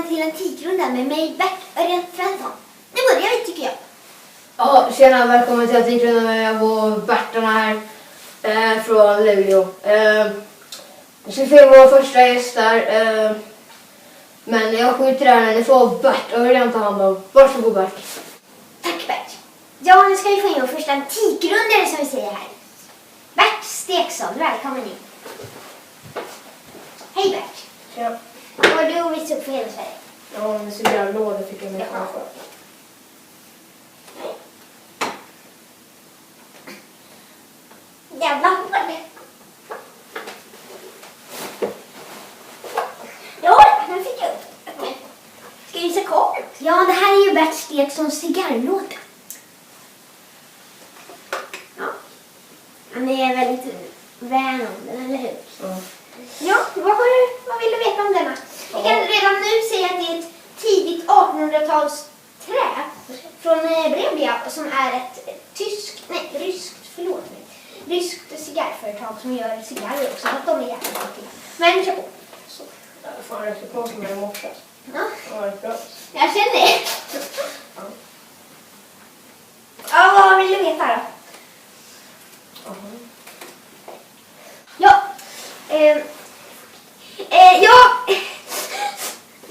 välkommen till Antikrundan med mig Bert-Örjan Svensson. Nu börjar vi tycker jag. Ja, tjena, välkommen till Antikrundan med Bertarna här från Luleå. Nu ska vi få vår första gäst här. Men jag skjuter här när ni får Bert-Örjan ta hand om. Varsågod Bert. Tack Bert. Ja, nu ska vi få in vår första Antikrundare som vi säger här. Bert Steksson, välkommen in. Hej Bert. Ja. Vad har du att visa upp för hela Sverige? Ja, men så jävla låda fick jag med framför. Jävla hård. Ja, den fick jag upp. Ska vi visa kameran? Ja, det här är ju Bert Stekssons cigarrlåda. Ja. Han är väldigt vän om den, eller hur? Ja. Ja, vad vill du veta om denna? Jag kan redan nu säga att det är ett tidigt 1800-tals trä från Brebia som är ett ryskt cigarrföretag som gör cigarrer också. Att de är jävligt bra. Men kör på. Så. Jag får räcka på som jag i morse. Ja. Ja, det är bra. Jag känner det. Ja, vad vill du veta då? Ja.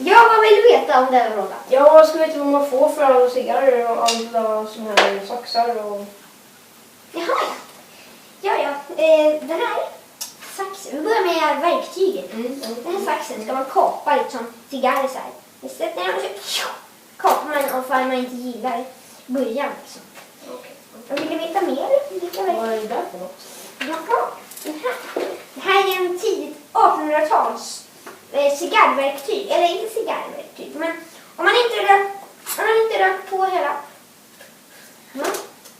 Ja, vad vill du veta om den lådan? Jag ska veta vad man får för alla cigarrer och alla såna här saxar och... Jaha, ja. Den här saxen, vi börjar med verktyget. Den här saxen ska man kapa liksom cigarrer så här. Istället när man kapar man och fall man inte gillar början liksom. Okay. Vill du veta mer? Vad är det där för något? Jaha, det här är en tidigt 1800-tals cigarrverktyg. Eller inte cigarrverktyg, men om man inte rökt på hela,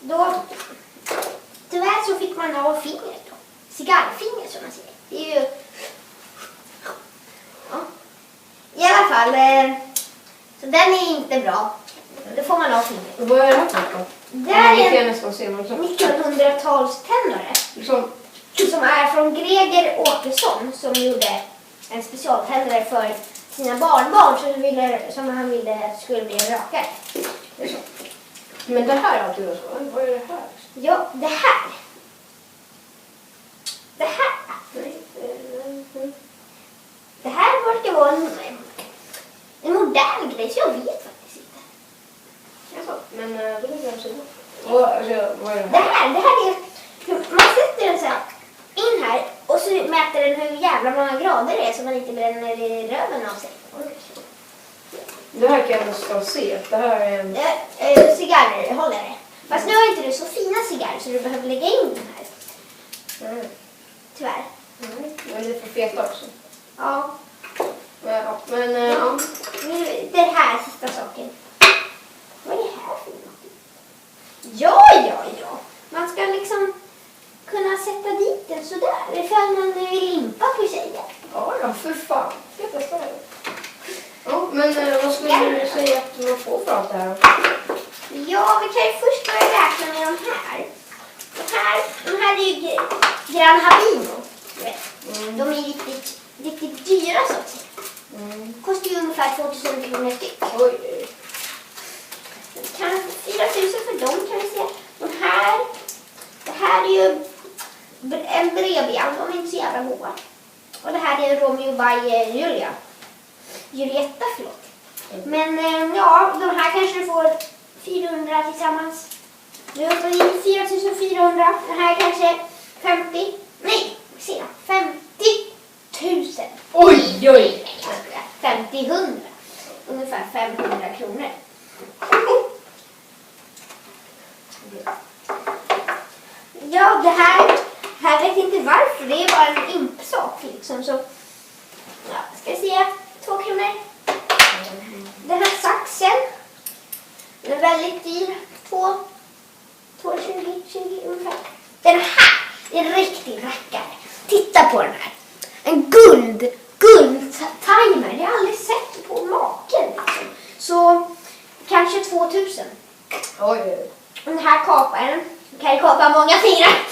då tyvärr så fick man av fingret då. Cigarrfinger som man säger. Det är ju... Ja. I alla fall, så den är inte bra. Då får man av fingret. Vad är det här för något? Det är en nästan se vad 1900-talständare. Som är från Greger Åkesson som gjorde en specialtändare för sina barnbarn som han ville skulle bli en rökare. Men det här är alltid så. Vad är det här? Ja, det här. Det här verkar vara en modern grej, så jag vet faktiskt inte. Alltså, men det är ganska bra. Vad är det här? Det här är... Man sätter den så här in här och så mäter den hur jävla många grader det är så man inte bränner i röven av sig. Det här kan jag nästan se. Det här är en... cigarrhållare. Fast nu har inte du så fina cigarrer så du behöver lägga in den här. Tyvärr. Men det är för feta också. Ja. Men det här sista saken. Vad är det här för något? Ja. Man ska liksom kunna sätta dit den sådär. Ifall man vill limpa på tjejer. Ja, för fan. Ja, men vad skulle du säga att man får för allt det här? Ja, vi kan ju först börja räkna med de här. De här är ju Gran Habino. De är riktigt dyra så att säga. Kostar ju ungefär 2000 kronor styck. Oj. Kanske 4000 för dem kan vi se. Det här är ju en Brebia, de är inte så jävla goda. Och det här är Romeo by Julietta, förlåt. Men ja, de här kanske du får 400 tillsammans. Nu är uppe i 4400. Den här kanske 50. Nej, se 50 000. Oj. 50-100. Ungefär 500 kronor. Ja, det här vet inte varför. Det är bara en impsak liksom. Så, ja, ska se. 2 kronor. Den här saxen. Den är väldigt dyr. 220 ungefär. Den här är en riktig rackare. Titta på den här. En guldtimer. Det har jag aldrig sett på maken. Liksom. Så kanske 2000. Oj. Den här kaparen. Kan ju kapa många fingrar.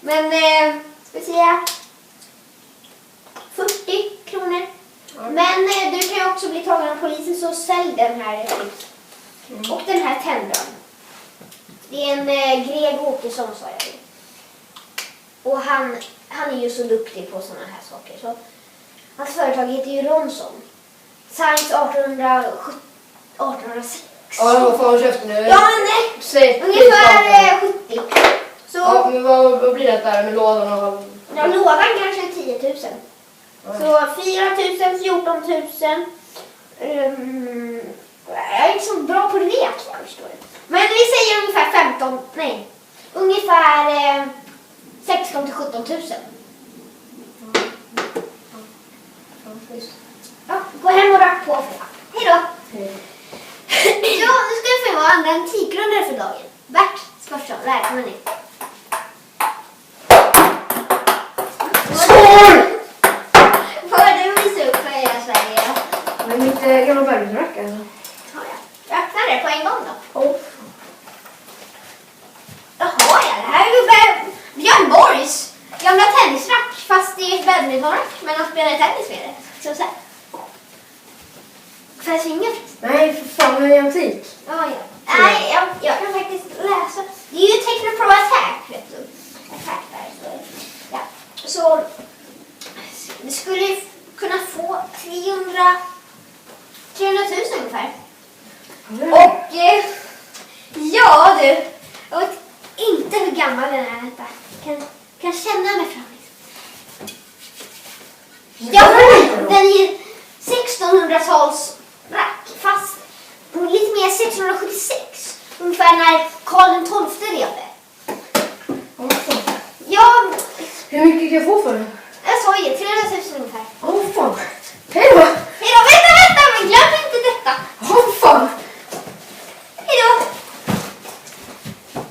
Men ska vi säga 40 kronor. Men du kan ju också bli tagen av polisen, så sälj den här. Och den här tändaren. Det är en Greg Åkesson, sa jag. Och han är ju så duktig på såna här saker. Så hans företag heter ju Ronson. Science 1806. Ja, vad fan köpte nu? Ja, nej. Ungefär 70. Så, ja, men vad blir det där med lådan och... Ja, lådan kanske 10 000. Så 4 000, 14 000. Jag är inte så bra på lek, jag förstår det. Men vi säger ungefär 16 till 17 000. Ja, gå hem och rack på. Hej då. Ja, nu ska vi få vara andra antikrundare för dagen. Bert Örjan, välkommen in. Skål! Får du visa upp för hela Sverige? Men mitt gamla bergsrack alltså. Ja, jag öppnar det på en gång då. Oh. Jaha, ja, det här är ju Björn Borgs gamla tennisrack, fast det är ett badmintonrack, men han spelar tennis med det. Så här. Får jag svinga? Nej, för fan, det är antik. Ja. Nej, jag kan faktiskt läsa. Det är ju Technopro Attack, vet du. Attack där. Ja. Så du skulle kunna få 300 000 ungefär. Och ja du, jag vet inte hur gammal den är. Kan känna mig fram. Ja, den är 1600-tals rack, fast lite mer 1676. Ungefär när Karl XII levde. Ja, hur mycket kan jag få för den? jag sa ju 300 000 ungefär. Åh fan. Hej då. Hej då, vänta, men glöm inte detta. Åh fan. Hej då.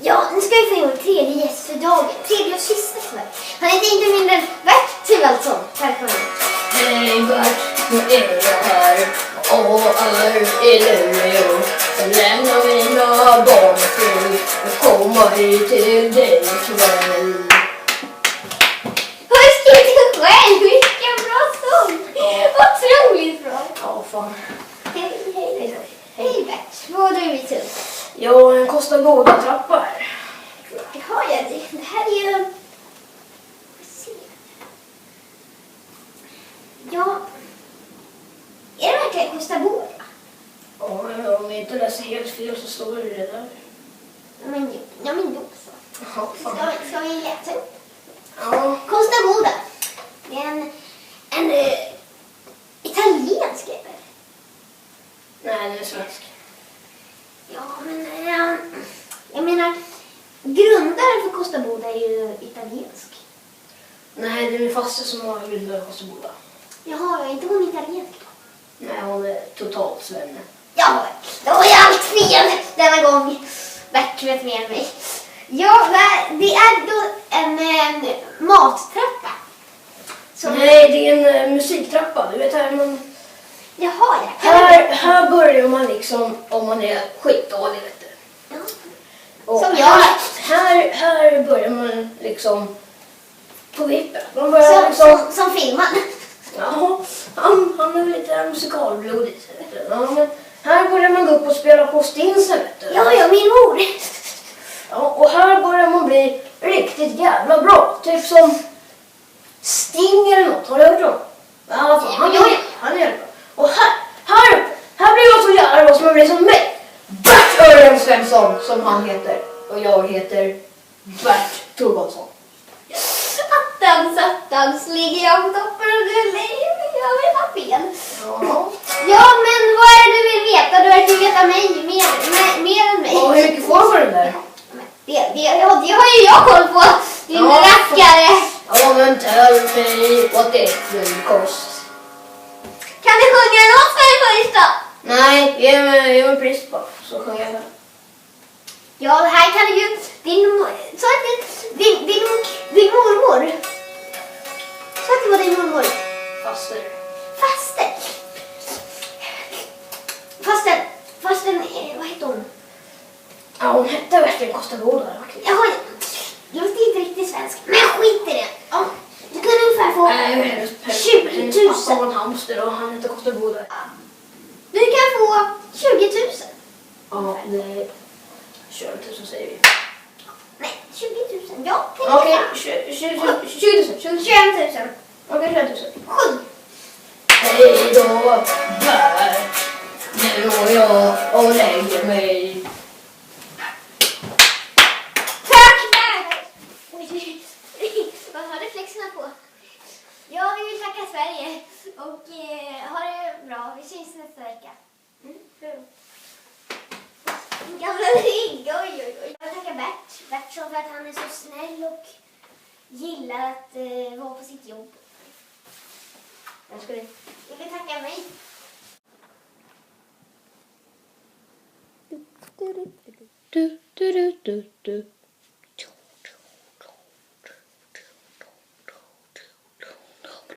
Ja, nu ska vi få in vår tredje gäst för dagen. Tredje och sista för mig. Han heter inte mindre än Bert-Örjan. Välkommen. Hej Bert, nu är jag här och är i Luleå. Jag lämnar mina barn till och kommer hit till dig ikväll. Har du skrivit det själv? Vilken bra sång! Otroligt bra. Ja fan. Hej. Hej Bert, vad har du vit upp? Ja, den kostar båda trappor här. Jaha, ja, det här är ju... Ja, är det verkligen Kosta Båda? Ja, om jag inte läser helt fel så står det där. Men då så. Ja, fan. Ska vi läsa upp? Ja. Kosta Båda. Det är en italiensk eller? Nej, den är svensk. Ja, men jag menar, grundaren för Kosta Båda är ju italiensk. Nej, det är min faster som har grundat Kosta Båda. Jaha, inte hon italiensk? Nej, hon är totalt svenne. Ja, då är allt fel denna gång. Bert vet mer än mig. Ja, det är då en mattrappa. Nej, det är en musiktrappa. Du vet här man... Jaha, ja. Här börjar man liksom om man är skitdålig, vet du. Ja. Och Som jag. här börjar man liksom på vippen. Man börjar liksom... Som filmar. Ja, han är lite musikalblodig. Ja, men här börjar man gå upp och spela på stinsen, vet du. Ja, min mor. Ja, och här börjar man bli riktigt jävla bra. Typ som Sting eller något. Har du hört om? Ja, han är jävla bra. Och här blir jag så jävla bra som man blir som mig. Bert-Örjan Svensson, som han heter. Och jag heter Bert-Örjan. Attans ligger jag på toppen och du lever. Jag vill ha fel. Ja, men vad är det du vill veta? Du verkar veta mig mer än mig. och hur mycket får man den där? Det har ju jag koll på. Din rackare. Ja, men tell me what it will cost. Kan du sjunga en låt för dig först då? Nej, ge mig pris på. Så sjunger jag här. Ja, här kan du ju... Din mormor. Så att det var din mormor. Faster. Fasten, vad heter hon? Ja, hon hette verkligen Kosta Båda. Jaha, det låter inte riktigt svensk. Men skit i det. Ja, du kunde ungefär få 20 000. Pappa har en hamster och han inte kostar bo där. Du kan få 20 000. Ja, det är 20 000 säger vi. Nej, 20 000. Ja, Okej, 20 000. 21 000. Okej, 21 000. 7. Hej då, Bert. Nu går jag och lägger mig. Tack Bert! Vad har reflexerna på? Ja, vi vill tacka Sverige och ha det bra. Vi syns nästa vecka. Gamla ligg, oj. Jag tackar Bert för att han är så snäll och gillar att vara på sitt jobb. Jag ska det. Jag vill tacka mig. Du, du, du, du, du.